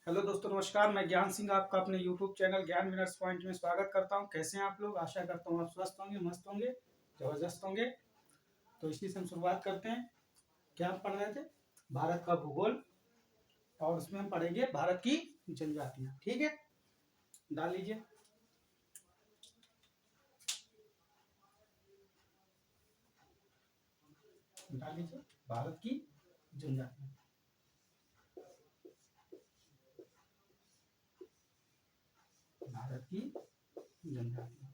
Hello दोस्तों, नमस्कार। मैं ज्ञान सिंह आपका अपने यूट्यूब चैनल ज्ञान विनर्स पॉइंट में स्वागत करता हूं। कैसे हैं आप लोग? आशा करता हूं आप स्वस्थ होंगे, मस्त होंगे, जबरदस्त होंगे। तो इसी से हम शुरुआत करते हैं। क्या हम पढ़ रहे थे? भारत का भूगोल, और उसमें हम पढ़ेंगे भारत की जनजातियां। ठीक है, डाल लीजिए। डाल लीजिए भारत की जनजातियां। भारत की जनजातियां।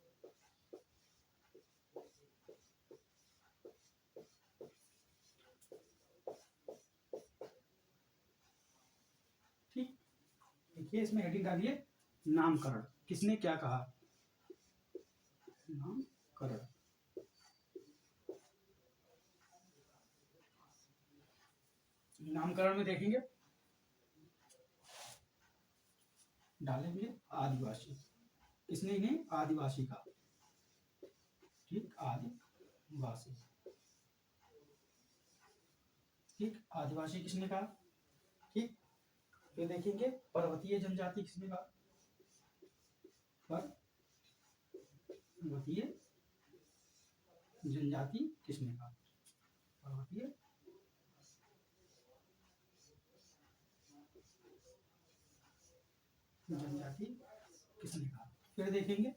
ठीक, देखिए इसमें हेडिंग डालिए नामकरण। किसने क्या कहा? नामकरण। नामकरण में देखेंगे, डालेंगे आदिवासी। किसने? इन्हें आदिवासी का। ठीक, आदिवासी। ठीक, आदिवासी किसने कहा? ठीक, फिर देखेंगे पर्वतीय जनजाति किसने कहा? पर्वतीय जनजाति किसने कहा? पर्वतीय जनजाति किसने कहा? फिर देखेंगे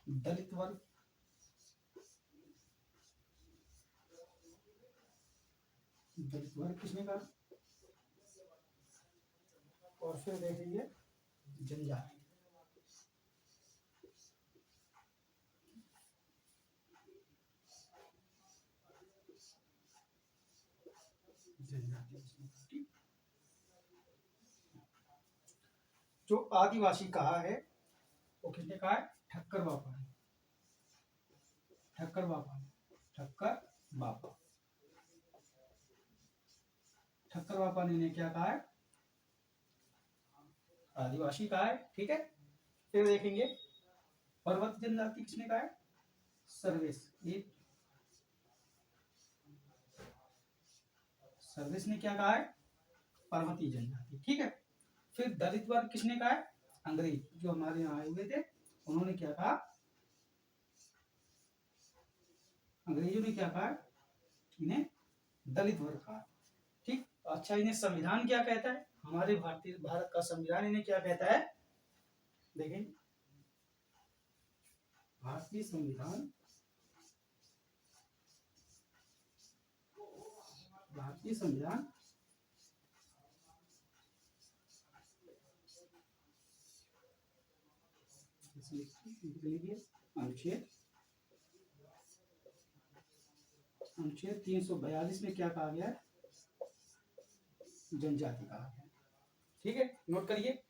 दलित वर्ग। दलित वर्ग किसने कहा? और फिर देखेंगे जनजाति। जनजाति किसने कहा? ठीक, जो आदिवासी कहा है वो किसने कहा है? ठक्कर बापा ने। ठक्कर बापा ने। ठक्कर बापा। ठक्कर बापा ने क्या कहा है? आदिवासी कहा है। ठीक है, फिर देखेंगे पर्वत जनजाति किसने कहा है? सर्वेश। ये सर्वेश ने क्या कहा है? पर्वतीय जनजाति। ठीक है, फिर दलित वर्ग किसने कहा है? अंग्रेज जो हमारे यहाँ आए हुए थे, उन्होंने क्या कहा? अंग्रेजों ने क्या कहा? इन्हें दलित वर्ग कहा। ठीक, अच्छा, इन्हें संविधान क्या कहता है? हमारे भारत का संविधान इन्हें क्या कहता है? देखें, भारतीय संविधान। भारतीय संविधान अनुच्छेद अनुच्छेद 342 में क्या कहा गया है? जनजाति कहा गया। ठीक है, नोट करिए।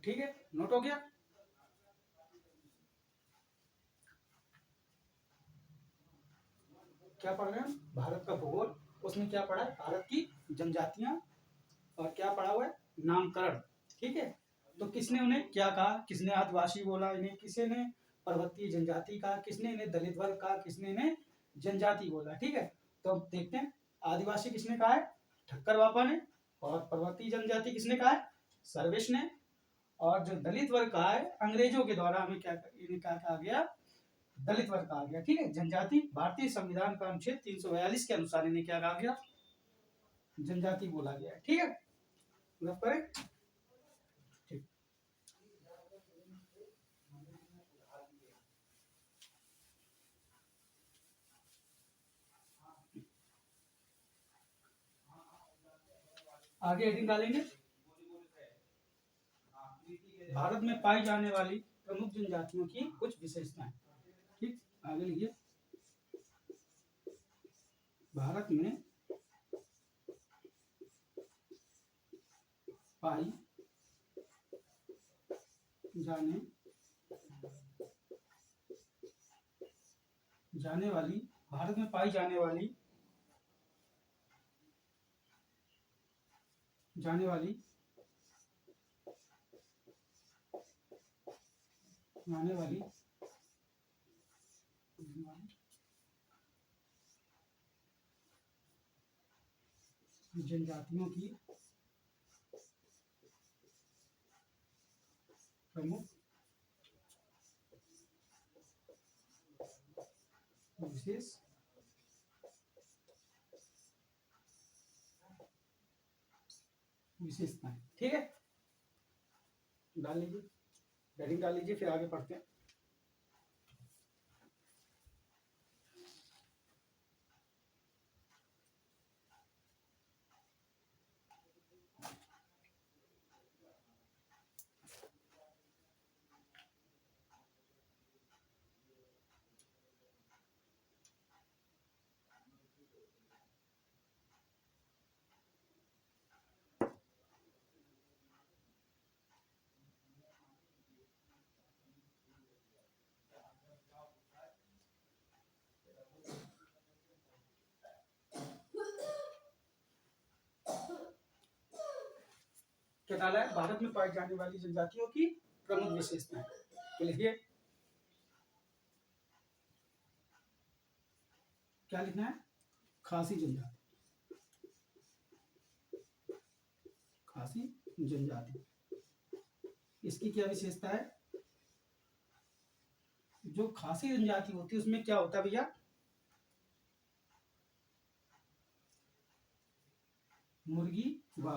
ठीक है, नोट हो गया। क्या पढ़ रहे हैं? भारत का भूगोल। उसमें क्या पढ़ा है? भारत की जनजातियां। और क्या पढ़ा हुआ है? नामकरण। ठीक है, तो किसने उन्हें क्या कहा? किसने आदिवासी बोला इन्हें? किसी ने पर्वतीय जनजाति कहा? किसने इन्हें दलित वर्ग कहा? किसने इन्हें जनजाति बोला? ठीक है, तो अब देखते हैं आदिवासी किसने कहा है? ठक्कर बापा ने। और पर्वतीय जनजाति किसने कहा है? सर्वेश ने। और जो दलित वर्ग कहा है, अंग्रेजों के द्वारा हमें क्या इन्हें क्या कहा गया? दलित वर्ग कहा गया। ठीक है, जनजाति भारतीय संविधान का अनुच्छेद 342 के अनुसार इन्हें क्या कहा गया? जनजाति बोला गया है। ठीक है, मतलब करेक्ट। ठीक, आगे हेडिंग डालेंगे भारत में पाई जाने वाली प्रमुख जनजातियों की कुछ विशेषताएं। ठीक, आगे लिखिए भारत में पाई जाने जाने वाली, भारत में पाई जाने वाली, जाने वाली जाने वाली जनजातियों की प्रमुख विशेष विशेषताएं। ठीक है, डाल लीजिए, हेडिंग डाल लीजिए, फिर आगे पढ़ते हैं। क्या डाला है? भारत में पाई जाने वाली जनजातियों की प्रमुख विशेषताएं। तो लिखिए, क्या लिखना है? खासी जनजाति, खासी जनजाति। इसकी क्या विशेषता है? जो खासी जनजाति होती है उसमें क्या होता है भैया? मुर्गी व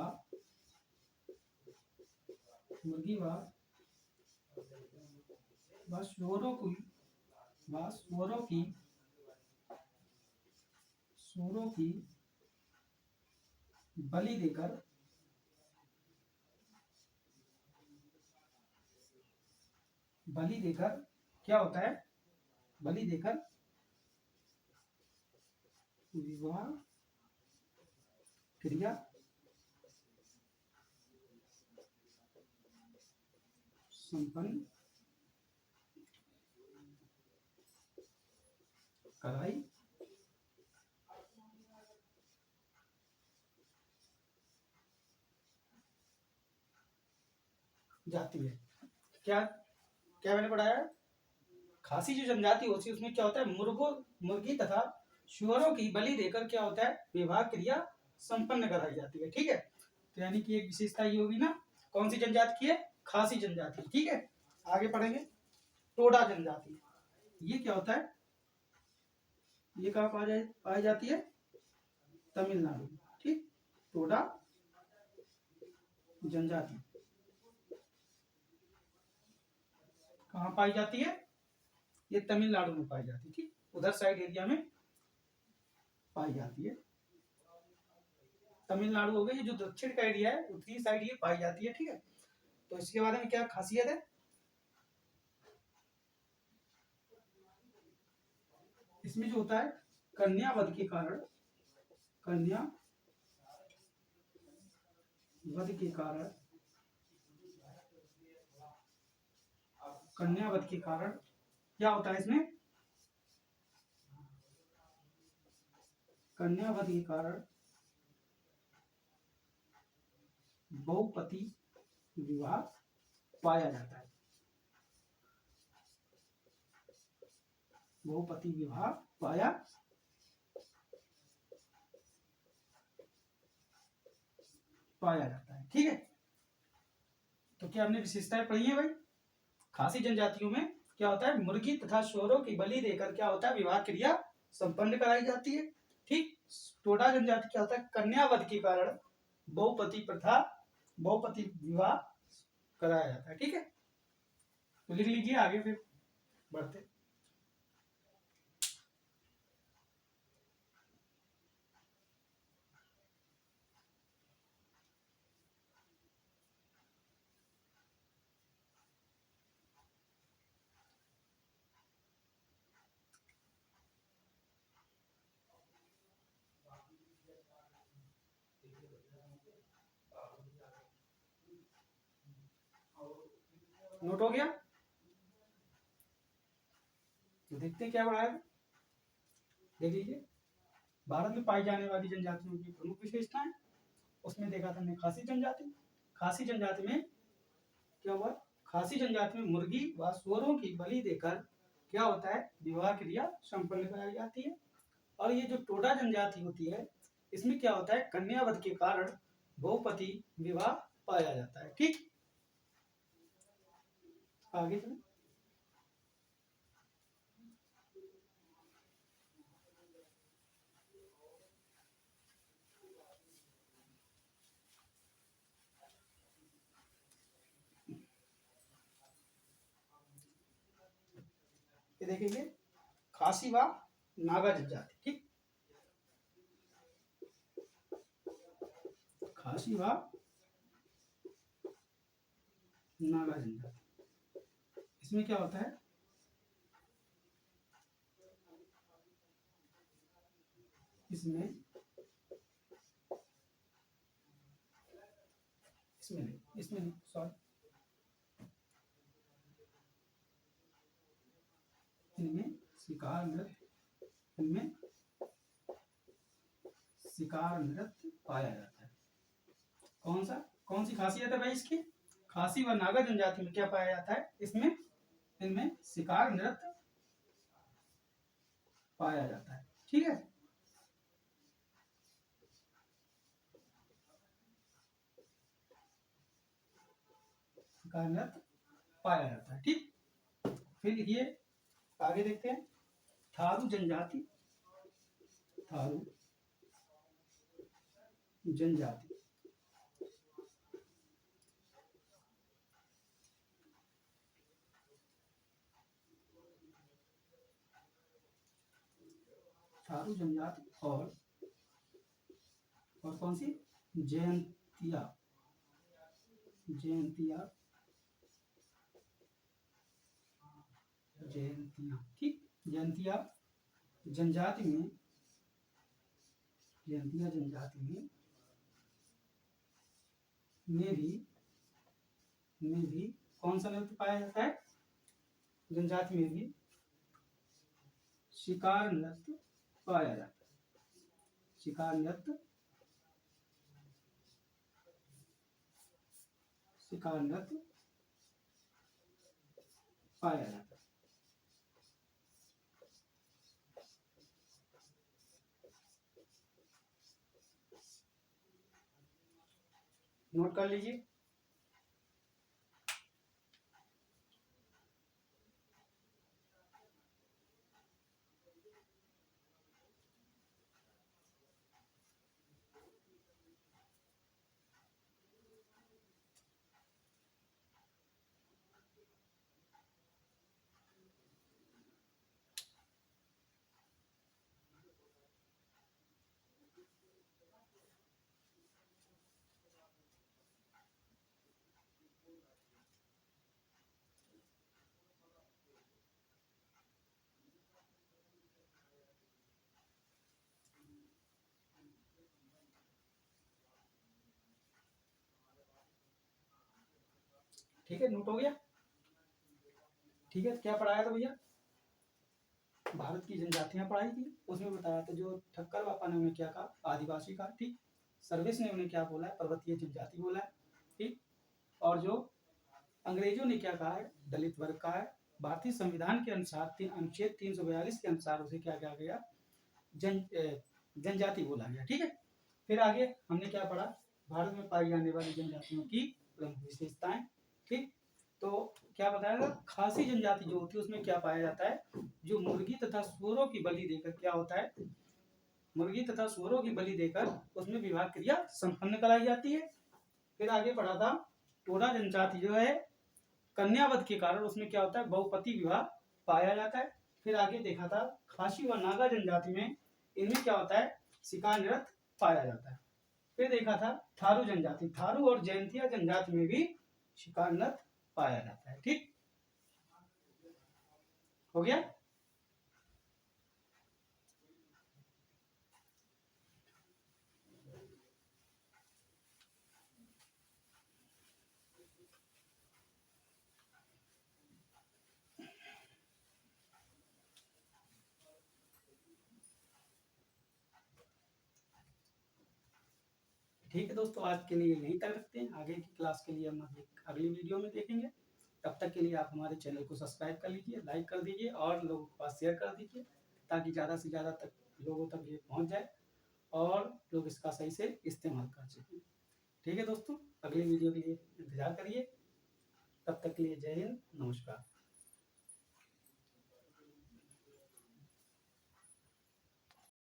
सूअरों की बलि देकर क्या होता है? बलि देकर विवाह क्रिया संपन्न कराई जाती है। क्या क्या मैंने पढ़ाया? खासी जो जनजाति होती है उसमें क्या होता है? मुर्गी तथा सूअरों की बलि देकर क्या होता है? विवाह क्रिया संपन्न कराई जाती है। ठीक है, तो यानी कि एक विशेषता ये होगी ना, कौन सी जनजाति की है? खासी जनजाति। ठीक है, आगे पढ़ेंगे। टोडा जनजाति, ये क्या होता है? ये कहाँ पाई जाती है? तमिलनाडु। ठीक, टोडा जनजाति कहाँ पाई जाती है? ये तमिलनाडु में पाई जाती है। ठीक, उधर साइड एरिया में पाई जाती है। तमिलनाडु हो गई, जो दक्षिण का एरिया है उत्तरी साइड ये पाई जाती है। ठीक है, तो इसके बारे में क्या खासियत है? इसमें जो होता है कन्यावध के कारण क्या होता है? इसमें कन्यावध के कारण बहुपति विवाह पाया जाता है। बहुपति विवाह पाया जाता है। ठीक है, तो क्या हमने विशेषताएं पढ़ी है भाई? खासी जनजातियों में क्या होता है? मुर्गी तथा सूअरों की बलि देकर क्या होता है? विवाह क्रिया संपन्न कराई जाती है। ठीक, टोडा जनजाति क्या होता है? कन्यावध के कारण बहुपति विवाह कराया जाता है। ठीक है, तो लिख लीजिए, आगे फिर बढ़ते। नोट हो गया। तो देखते हैं क्या पढ़ाया, देख लीजिए। भारत में पाई जाने वाली जनजातियों की प्रमुख विशेषताएं, उसमें देखा था हमने खासी जनजाति। खासी जनजाति में क्या हुआ, खासी जनजाति में मुर्गी व सुअरों की बलि देकर क्या होता है, विवाह क्रिया संपन्न कराई जाती है। और ये जो टोडा जनजाति होती है, इसमें क्या होता है, कन्यावध के कारण बहुपति विवाह पाया जाता है। ठीक, आगे चलो। ये देखिए, खासी व नागा जनजाति। ठीक, खासी व नागा जनजाति, इसमें क्या होता है, इसमें नहीं सॉरी, इनमें शिकार नृत्य, इनमें शिकार नृत्य पाया जाता है। कौन सी खासियत है भाई इसकी, खासी व नागा जनजाति में क्या पाया जाता है, इसमें इनमें शिकार नृत्य पाया जाता है। ठीक है, शिकार नृत्य पाया जाता है। ठीक, फिर ये आगे देखते हैं, थारू जनजाति। थारू जनजाति, थारू जनजाति और कौन सी, जयंतिया। जयंतिया जयंतिया ठीक, जयंतिया जनजाति में, जयंतिया जनजाति में भी कौन सा नृत्य पाया जाता है, जनजाति में भी शिकार नृत्य पाया जाता है। शिकार नृत्य पाया जाता है। नोट कर लीजिए। ठीक है, नोट हो गया। ठीक है, क्या पढ़ाया था भैया, भारत की जनजातियां पढ़ाई थी, उसमें बताया था जो ठक्कर बापा ने उन्हें क्या कहा, आदिवासी कहा। ठीक, सर्विस ने उन्हें क्या बोला है, पर्वतीय जनजाति बोला है। ठीक, और जो अंग्रेजों ने क्या कहा है, दलित वर्ग का है। भारतीय संविधान के अनुसार अनुच्छेद 342 के अनुसार उसे क्या कहा गया, जनजाति बोला गया। ठीक है, फिर आगे हमने क्या पढ़ा, भारत में पाई जाने वाली जनजातियों की प्रमुख विशेषताएं। ठीक, तो क्या बताया था, खासी जनजाति जो होती है उसमें क्या पाया जाता है, जो मुर्गी तथा सुअरों की बलि देकर क्या होता है, मुर्गी तथा सुअरों की बलि देकर उसमें विवाह क्रिया संपन्न कराई जाती है। फिर आगे पढ़ा था, टोडा जनजाति जो है, कन्यावध के कारण उसमें क्या होता है, बहुपति विवाह पाया जाता है। फिर आगे देखा था, खासी व नागा जनजाति में इनमें क्या होता है, शिकार नृत्य पाया जाता है। फिर देखा था थारू जनजाति, थारू और जयंतिया जनजाति में भी शिकार नृत्य पाया जाता है। ठीक, हो गया। ठीक है दोस्तों, आज के लिए यहीं तक रखते हैं। आगे की क्लास के लिए हम अगली वीडियो में देखेंगे। तब तक के लिए आप हमारे चैनल को सब्सक्राइब कर लीजिए, लाइक कर दीजिए और लोगों के पास शेयर कर दीजिए, ताकि ज़्यादा से ज़्यादा तक लोगों तक ये पहुंच जाए और लोग इसका सही से इस्तेमाल कर सकें। ठीक है दोस्तों, अगली वीडियो के लिए इंतजार करिए। तब तक के लिए जय हिंद, नमस्कार।